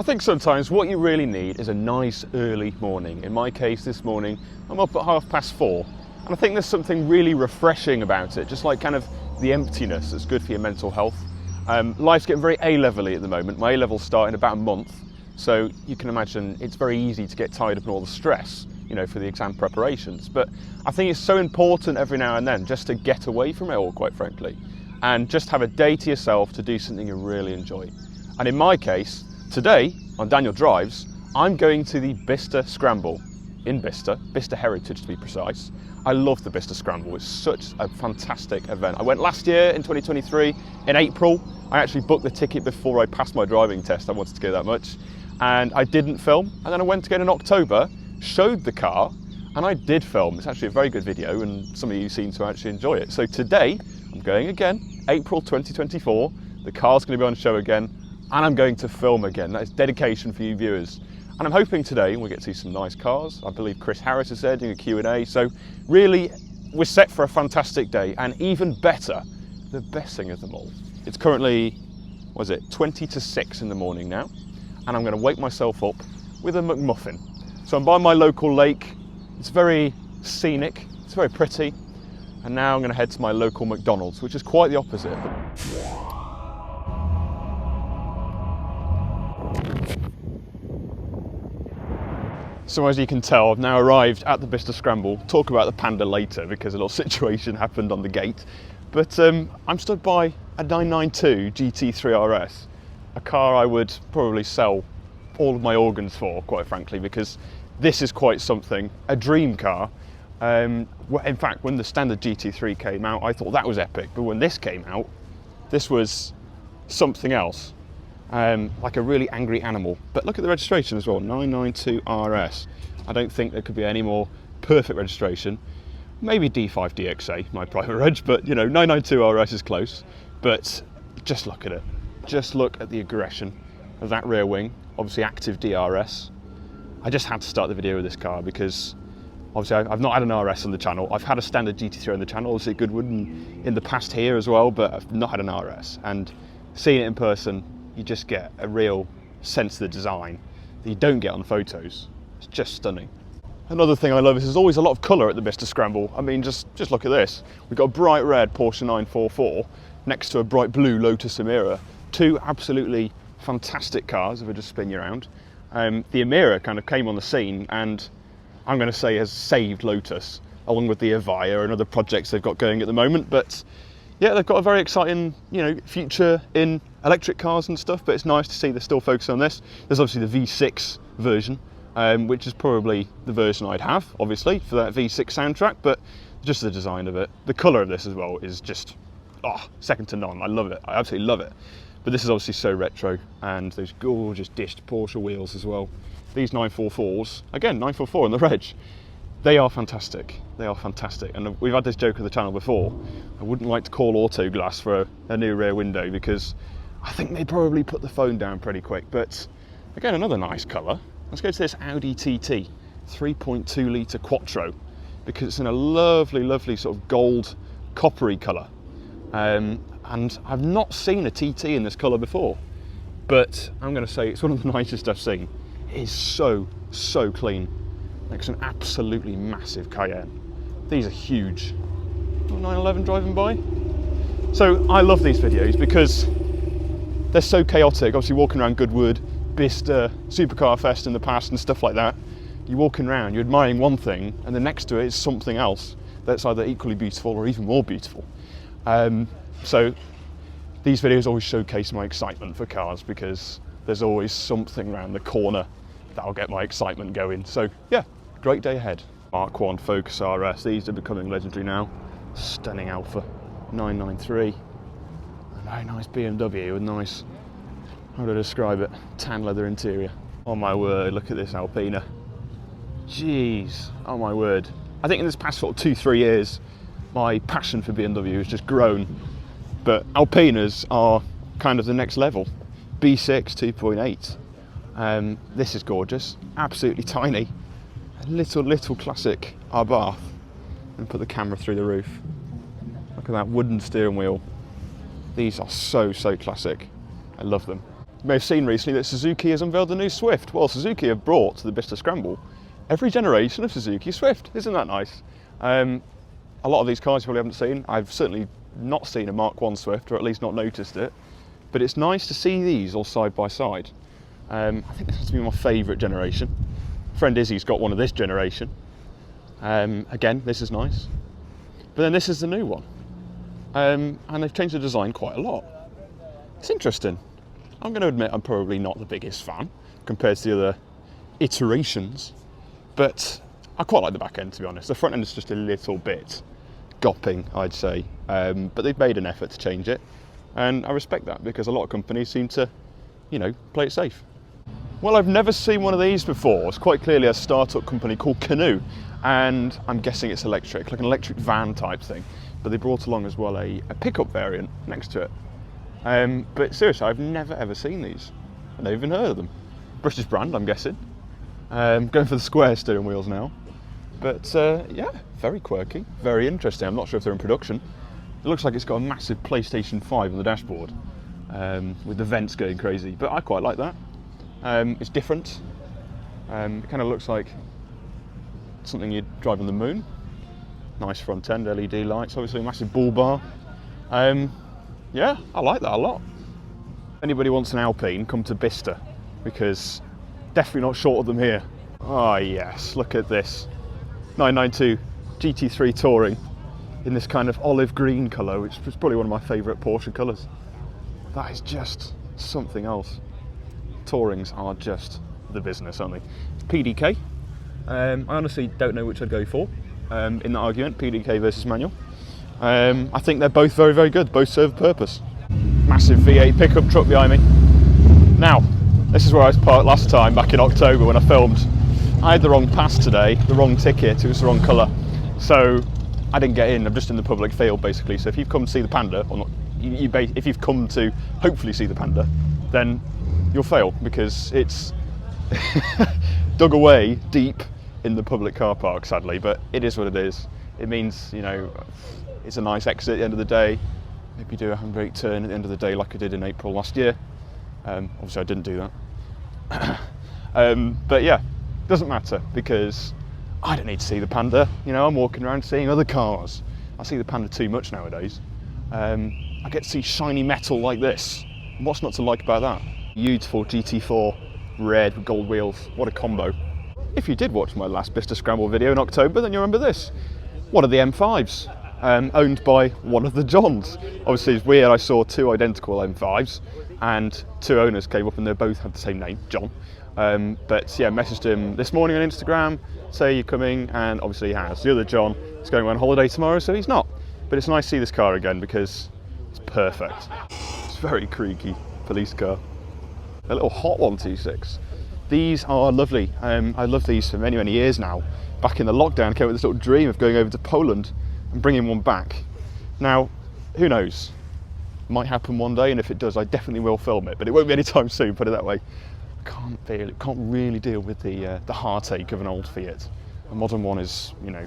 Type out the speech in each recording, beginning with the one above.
I think sometimes what you really need is a nice early morning. In my case this morning, I'm up at 4:30, and I think there's something really refreshing about it, just like kind of the emptiness that's good for your mental health. Life's getting very A-level-y at the moment. My A-levels start in about a month, so you can imagine it's very easy to get tied up in all the stress, you know, for the exam preparations. But I think it's so important every now and then just to get away from it all, quite frankly, and just have a day to yourself to do something you really enjoy. And in my case, today, on Daniel Drives, I'm going to the Bicester Scramble in Bicester Heritage to be precise. I love the Bicester Scramble, it's such a fantastic event. I went last year in 2023, in April. I actually booked the ticket before I passed my driving test, I wanted to go that much. And I didn't film, and then I went again in October, showed the car, and I did film. It's actually a very good video, and some of you seem to actually enjoy it. So today, I'm going again, April 2024, the car's gonna be on show again, and I'm going to film again. That is dedication for you viewers. And I'm hoping today we'll get to see some nice cars. I believe Chris Harris is there doing a Q&A. So really, we're set for a fantastic day. And even better, the best thing of them all. It's currently, what is it, 20 to 6 in the morning now. And I'm going to wake myself up with a McMuffin. So I'm by my local lake. It's very scenic. It's very pretty. And now I'm going to head to my local McDonald's, which is quite the opposite. So as you can tell, I've now arrived at the Bicester Scramble. Talk about the Panda later because a little situation happened on the gate. But I'm stood by a 992 GT3 RS, a car I would probably sell all of my organs for, quite frankly, because this is quite something, a dream car. In fact, when the standard GT3 came out, I thought that was epic. But when this came out, this was something else. Like a really angry animal. But look at the registration as well, 992 RS. I don't think there could be any more perfect registration. Maybe D5 DXA, my private reg, but you know, 992 RS is close. But just look at it. Just look at the aggression of that rear wing, obviously active DRS. I just had to start the video with this car because obviously I've not had an RS on the channel. I've had a standard GT3 on the channel, obviously Goodwood in the past here as well, but I've not had an RS. And seeing it in person, you just get a real sense of the design that you don't get on photos. It's just stunning. Another thing I love is there's always a lot of colour at the Bicester Scramble. I mean, just look at this. We've got a bright red Porsche 944 next to a bright blue Lotus Emira. Two absolutely fantastic cars if I just spin you around. The Emira kind of came on the scene and I'm going to say has saved Lotus, along with the Avaya and other projects they've got going at the moment. But yeah, they've got a very exciting, you know, future in electric cars and stuff, but it's nice to see they're still focusing on this. There's obviously the V6 version, which is probably the version I'd have, obviously, for that V6 soundtrack, but just the design of it. The colour of this as well is just, second to none. I love it. I absolutely love it. But this is obviously so retro, and those gorgeous dished Porsche wheels as well. These 944s, again, 944 on the reg, they are fantastic. They are fantastic. And we've had this joke on the channel before. I wouldn't like to call Auto Glass for a new rear window because I think they probably put the phone down pretty quick. But again, another nice colour. Let's go to this Audi TT 3.2 litre Quattro because it's in a lovely, lovely sort of gold coppery colour. And I've not seen a TT in this colour before, but I'm going to say it's one of the nicest I've seen. It is so, so clean. It's an absolutely massive Cayenne. These are huge. 911 driving by. So I love these videos because they're so chaotic. Obviously walking around Goodwood, Bicester, Supercar Fest in the past and stuff like that. You're walking around, you're admiring one thing, and then next to it is something else that's either equally beautiful or even more beautiful. So these videos always showcase my excitement for cars because there's always something around the corner that'll get my excitement going. So yeah, great day ahead. Mark 1 Focus RS, these are becoming legendary now. Stunning Alpha 993. A very nice BMW with nice, how do I describe it, tan leather interior. Oh my word, look at this Alpina. Jeez, oh my word. I think in this past sort of 2-3 years, my passion for BMW has just grown. But Alpinas are kind of the next level. B6 2.8. This is gorgeous, absolutely tiny. A little classic Abarth. And put the camera through the roof. Look at that wooden steering wheel. These are so classic. I love them. You may have seen recently that Suzuki has unveiled the new Swift. Well, Suzuki have brought to the Bicester Scramble every generation of Suzuki Swift. Isn't that nice? A lot of these cars you probably haven't seen. I've certainly not seen a Mark 1 Swift, or at least not noticed it. But it's nice to see these all side by side. I think this has to be my favourite generation. Friend Izzy's got one of this generation. Again, this is nice. But then this is the new one. And they've changed the design quite a lot. It's interesting. I'm going to admit I'm probably not the biggest fan compared to the other iterations, but I quite like the back end, to be honest. The front end is just a little bit gopping, I'd say, but they've made an effort to change it, and I respect that because a lot of companies seem to, you know, play it safe. Well, I've never seen one of these before. It's quite clearly a startup company called Canoe, and I'm guessing it's electric, like an electric van type thing, but they brought along as well a pickup variant next to it. But seriously, I've never ever seen these. I've never even heard of them. British brand, I'm guessing. Going for the square steering wheels now. But yeah, very quirky, very interesting. I'm not sure if they're in production. It looks like it's got a massive PlayStation 5 on the dashboard, with the vents going crazy, but I quite like that. It's different. It kind of looks like something you'd drive on the moon. Nice front end, LED lights, obviously a massive bull bar. Yeah, I like that a lot. If anybody wants an Alpine, come to Bicester, because definitely not short of them here. Oh yes, look at this. 992 GT3 Touring in this kind of olive green colour, which is probably one of my favourite Porsche colours. That is just something else. Tourings are just the business, aren't they? It's PDK. I honestly don't know which I'd go for in that argument, PDK versus manual. I think they're both very, very good. Both serve a purpose. Massive V8 pickup truck behind me. Now, this is where I was parked last time, back in October when I filmed. I had the wrong pass today, the wrong ticket, it was the wrong colour. So I didn't get in, I'm just in the public field basically. So if you've come to see the Panda, or not, if you've come to hopefully see the Panda, then you'll fail because it's dug away deep in the public car park, sadly, but it is what it is. It means, you know, it's a nice exit at the end of the day. Maybe do a handbrake turn at the end of the day like I did in April last year. Obviously I didn't do that. But yeah, doesn't matter because I don't need to see the Panda. You know, I'm walking around seeing other cars. I see the Panda too much nowadays. I get to see shiny metal like this. What's not to like about that? Beautiful GT4 red with gold wheels. What a combo. If you did watch my last BicesterScramble video in October, then you remember this. One of the M5s, owned by one of the Johns. Obviously it's weird, I saw two identical M5s and two owners came up and they both had the same name, John. But yeah, messaged him this morning on Instagram, say you're coming, and obviously he has. The other John is going on holiday tomorrow, so he's not. But it's nice to see this car again because it's perfect. It's very creaky police car. A little Hot 126. These are lovely. I love these for many, many years now. Back in the lockdown, I came with this little dream of going over to Poland and bringing one back. Now, who knows? Might happen one day, and if it does, I definitely will film it, but it won't be anytime soon, put it that way. I can't really deal with the heartache of an old Fiat. A modern one is, you know,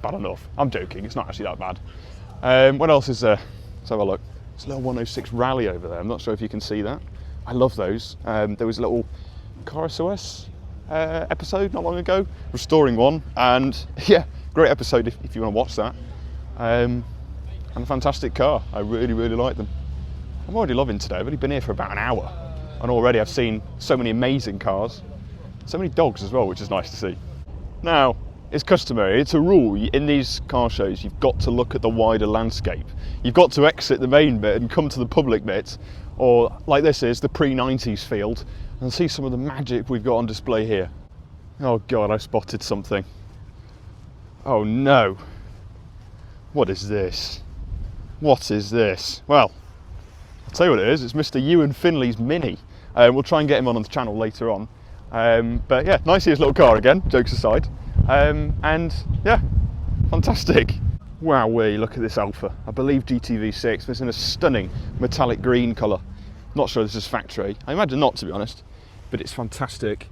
bad enough. I'm joking, it's not actually that bad. What else is there? Let's have a look. There's a little 106 Rally over there. I'm not sure if you can see that. I love those. There was a little Car SOS episode not long ago, restoring one, and yeah, great episode if you want to watch that. And a fantastic car. I really, really like them. I'm already loving today. I've only been here for about an hour, and already I've seen so many amazing cars, so many dogs as well, which is nice to see. Now, it's customary, it's a rule in these car shows, you've got to look at the wider landscape. You've got to exit the main bit and come to the public bit, or like this is, the pre-90s field, and see some of the magic we've got on display here. Oh God, I spotted something. Oh no. What is this? What is this? Well, I'll tell you what it is, it's Mr. Ewan Finley's Mini. We'll try and get him on the channel later on. But yeah, nice to see his little car again, jokes aside. And yeah, fantastic. Wowee, look at this Alpha. I believe GTV6, it's in a stunning metallic green colour. Not sure this is factory. I imagine not, to be honest, but it's fantastic.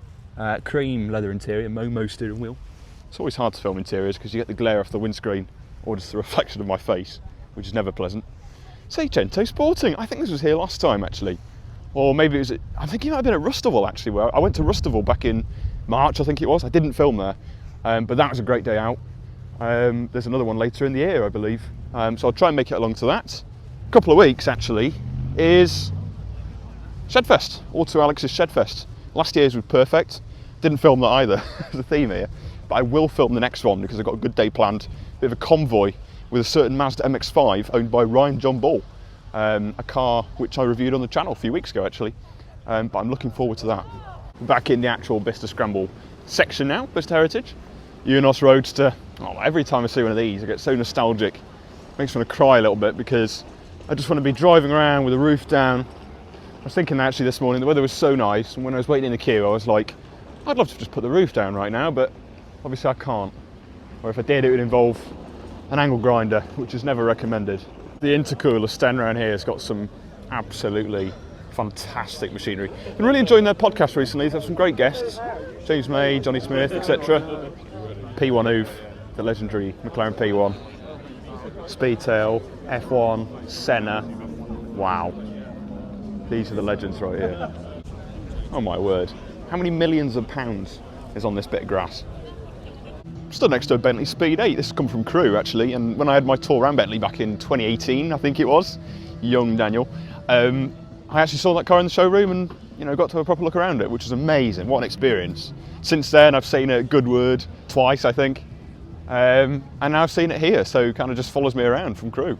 Cream leather interior, Momo steering wheel. It's always hard to film interiors because you get the glare off the windscreen or just the reflection of my face, which is never pleasant. Seicento Sporting, I think this was here last time actually. or maybe it was, I think it might have been at Rustival actually, where I went to Rustival back in March, I think it was. I didn't film there, but that was a great day out. There's another one later in the year, I believe. So I'll try and make it along to that. A couple of weeks actually is Shedfest, Auto Alex's Shedfest. Last year's was perfect. Didn't film that either, as a theme here. But I will film the next one because I've got a good day planned. Bit of a convoy with a certain Mazda MX-5 owned by Ryan John Ball. A car which I reviewed on the channel a few weeks ago actually. But I'm looking forward to that. Back in the actual BicesterScramble section now, Bicester Heritage. Unos Roadster. Oh, every time I see one of these I get so nostalgic. Makes me want to cry a little bit because I just want to be driving around with the roof down. I was thinking actually this morning, the weather was so nice, and when I was waiting in the queue I was like, I'd love to just put the roof down right now, but obviously I can't. Or if I did, it would involve an angle grinder, which is never recommended. The intercooler stand around here has got some absolutely fantastic machinery. Been really enjoying their podcast recently. They've had some great guests, James May, Johnny Smith, etc. P1 Oof, the legendary McLaren P1, Speedtail, F1, Senna. Wow, these are the legends right here. Oh my word, how many millions of pounds is on this bit of grass? Stood next to a Bentley Speed 8. This has come from Crewe actually, and when I had my tour around Bentley back in 2018, I think it was, young Daniel, I actually saw that car in the showroom and got to have a proper look around it, which was amazing. What an experience. Since then I've seen it at Goodwood twice, I think, and now I've seen it here, so it kind of just follows me around from Crewe.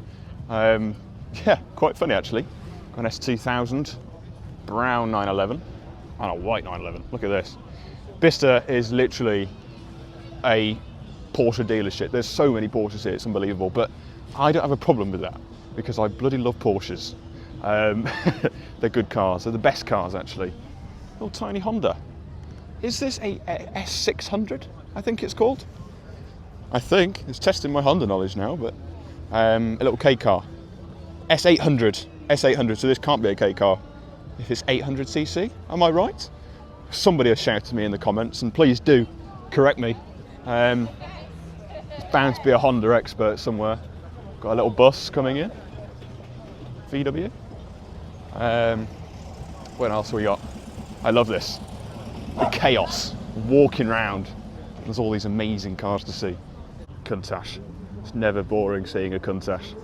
Yeah, quite funny actually. Got an S2000, brown 911, and a white 911. Look at this. Bicester is literally a Porsche dealership. There's so many Porsches here, it's unbelievable, but I don't have a problem with that because I bloody love Porsches. They're good cars, they're the best cars actually. Little tiny Honda. Is this a S600, I think it's called? I think, it's testing my Honda knowledge now, but a little K car. S800, so this can't be a K car if it's 800cc, am I right? Somebody will shout to me in the comments, and please do correct me. There's bound to be a Honda expert somewhere. Got a little bus coming in. VW. What else have we got? I love this. The chaos. Walking round. There's all these amazing cars to see. Countach. It's never boring seeing a Countach.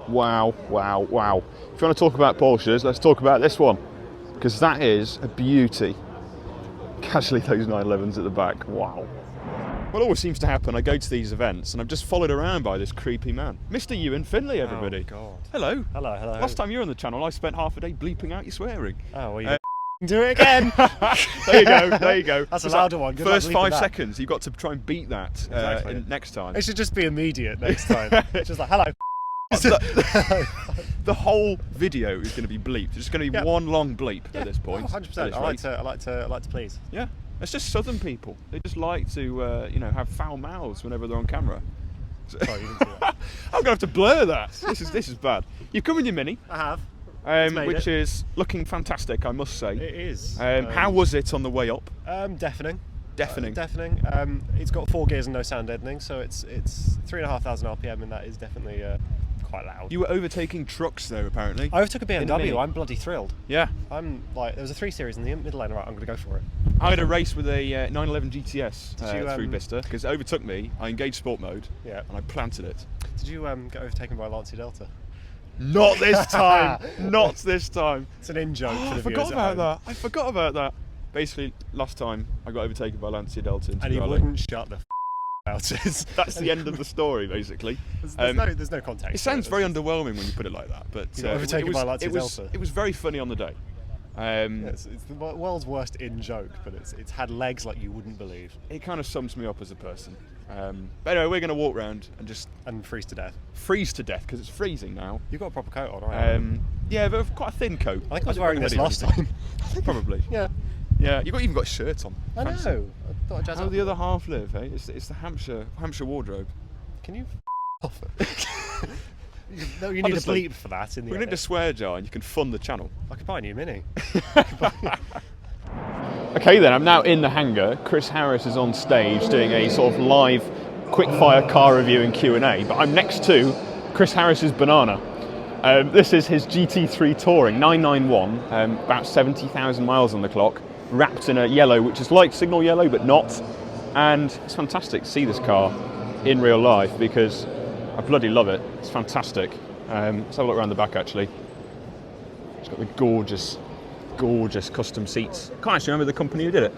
Wow, wow, wow. If you want to talk about Porsches, let's talk about this one. Because that is a beauty. Casually those 911s at the back. Wow. What always seems to happen, I go to these events and I'm just followed around by this creepy man. Mr. Ewan Finley, everybody. Oh, God. Hello. Hello, hello. Last time you were on the channel, I spent half a day bleeping out your swearing. Oh, well, you do it again. There you go, there you go. That's a louder one. Good First 5 seconds, you've got to try and beat that Exactly. next time. It should just be immediate next time. It's just like, hello. The whole video is going to be bleeped. It's going to be one long bleep at this point. 100%. I like to please. Yeah. It's just southern people. They just like to, have foul mouths whenever they're on camera. Sorry, you didn't see that. I'm gonna have to blur that. This is bad. You've come in your Mini. I have. Which is looking fantastic, I must say. It is. How was it on the way up? Deafening. Deafening. Deafening. It's got 4 gears and no sound deadening, so it's 3,500 RPM, and that is definitely quite loud. You were overtaking trucks there, apparently. I overtook a Mini. BMW. I'm bloody thrilled. Yeah. I'm like, there was a 3 Series in the middle lane. Right, I'm gonna go for it. I had a race with a 911 GTS through Bicester because it overtook me. I engaged sport mode. Yeah. And I planted it. Did you get overtaken by a Lancia Delta? Not this time. Not this time. It's an in-joke for the I forgot viewers at about home. that. I forgot about that. Basically, last time I got overtaken by Lancia Delta. And he wouldn't shut the out it. That's the end of the story, basically. There's no context. It sounds very underwhelming when you put it like that, but overtaken by Lancia Delta. It was very funny on the day. It's the world's worst in-joke, but it's had legs like you wouldn't believe. It kind of sums me up as a person. But anyway, we're going to walk around and freeze to death. Freeze to death because it's freezing now. You've got a proper coat on, right? Yeah, but quite a thin coat. I think I was wearing this last time. Probably. Yeah. Yeah, you even got a shirt on. I Fancy. know. I thought I'd jazz How up. the other half live, eh? It's the Hampshire wardrobe. Can you off it? No, you need Honestly, a bleep for that in the we need a swear jar and you can fund the channel. I could buy a new Mini. Okay then, I'm now in the hangar. Chris Harris is on stage doing a sort of live quickfire car review and Q&A, but I'm next to Chris Harris's banana. This is his GT3 Touring 991, about 70,000 miles on the clock, wrapped in a yellow, which is like signal yellow, but not. And it's fantastic to see this car in real life because I bloody love it. It's fantastic. Let's have a look around the back actually. It's got the gorgeous, gorgeous custom seats. Can't actually remember the company who did it.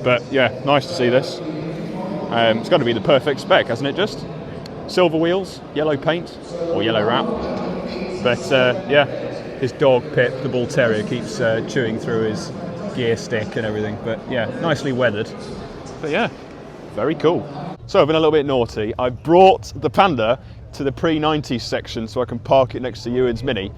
But yeah, nice to see this. It's got to be the perfect spec, hasn't it just? Silver wheels, yellow paint, or yellow wrap. But yeah, his dog Pip, the bull terrier, keeps chewing through his gear stick and everything. But yeah, nicely weathered. But yeah, very cool. So I've been a little bit naughty. I brought the Panda to the pre-90s section so I can park it next to Ewan's Mini.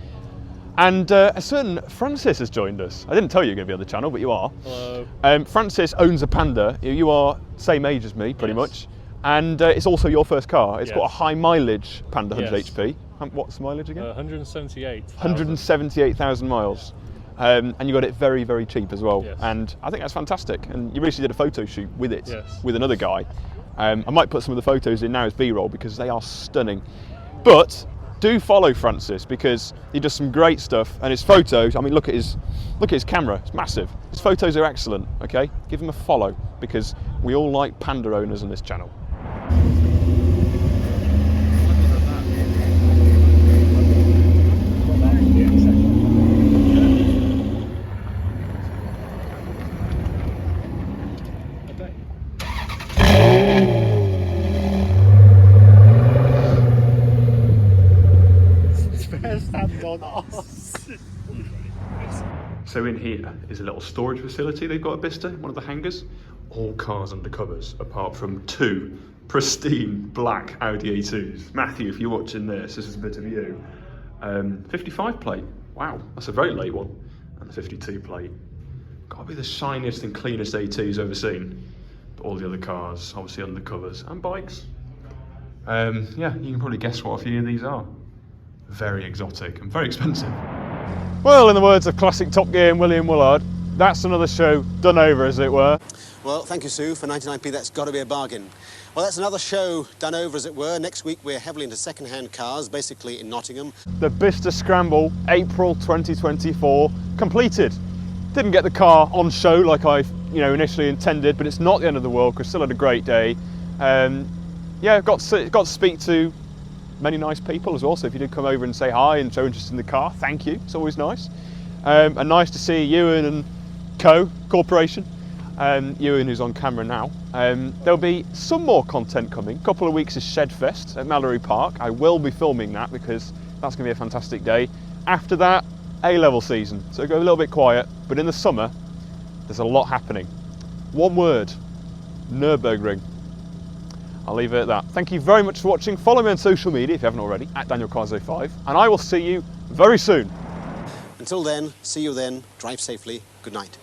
And a certain Francis has joined us. I didn't tell you you're going to be on the channel, but you are. Hello. Francis owns a Panda. You are same age as me, pretty much. And it's also your first car. It's got a high mileage Panda 100 HP. What's the mileage again? 178. 178,000 miles. And you got it very, very cheap as well. Yes. And I think that's fantastic. And you recently did a photo shoot with it, Yes. with another guy. I might put some of the photos in now as B-roll because they are stunning. But do follow Francis because he does some great stuff. And his photos, I mean, look at his camera. It's massive. His photos are excellent. Okay, give him a follow because we all like Panda owners on this channel. So in here is a little storage facility they've got at Bicester, one of the hangars. All cars under covers, apart from two pristine black Audi A2s. Matthew, if you're watching this is a bit of you. 55 plate, wow, that's a very late one. And the 52 plate. Gotta be the shiniest and cleanest A2s I've ever seen. But all the other cars, obviously under covers, and bikes. Yeah, you can probably guess what a few of these are. Very exotic and very expensive. Well, in the words of classic Top Gear and William Woolard, that's another show done over, as it were. Well, thank you, Sue. For 99p, that's got to be a bargain. Well, that's another show done over, as it were. Next week, we're heavily into second-hand cars, basically in Nottingham. The Bicester Scramble, April 2024, completed. Didn't get the car on show like I initially intended, but it's not the end of the world because still had a great day. Yeah, got to speak to many nice people as well, so if you did come over and say hi and show interest in the car, thank you, it's always nice. And nice to see Ewan and Corporation, Ewan who's on camera now. There'll be some more content coming. A couple of weeks is Shedfest at Mallory Park. I will be filming that because that's going to be a fantastic day. After that, A-level season, so go a little bit quiet, but in the summer, there's a lot happening. One word, Nürburgring. I'll leave it at that. Thank you very much for watching. Follow me on social media if you haven't already, at DanielCarzo5, and I will see you very soon. Until then, see you then. Drive safely. Good night.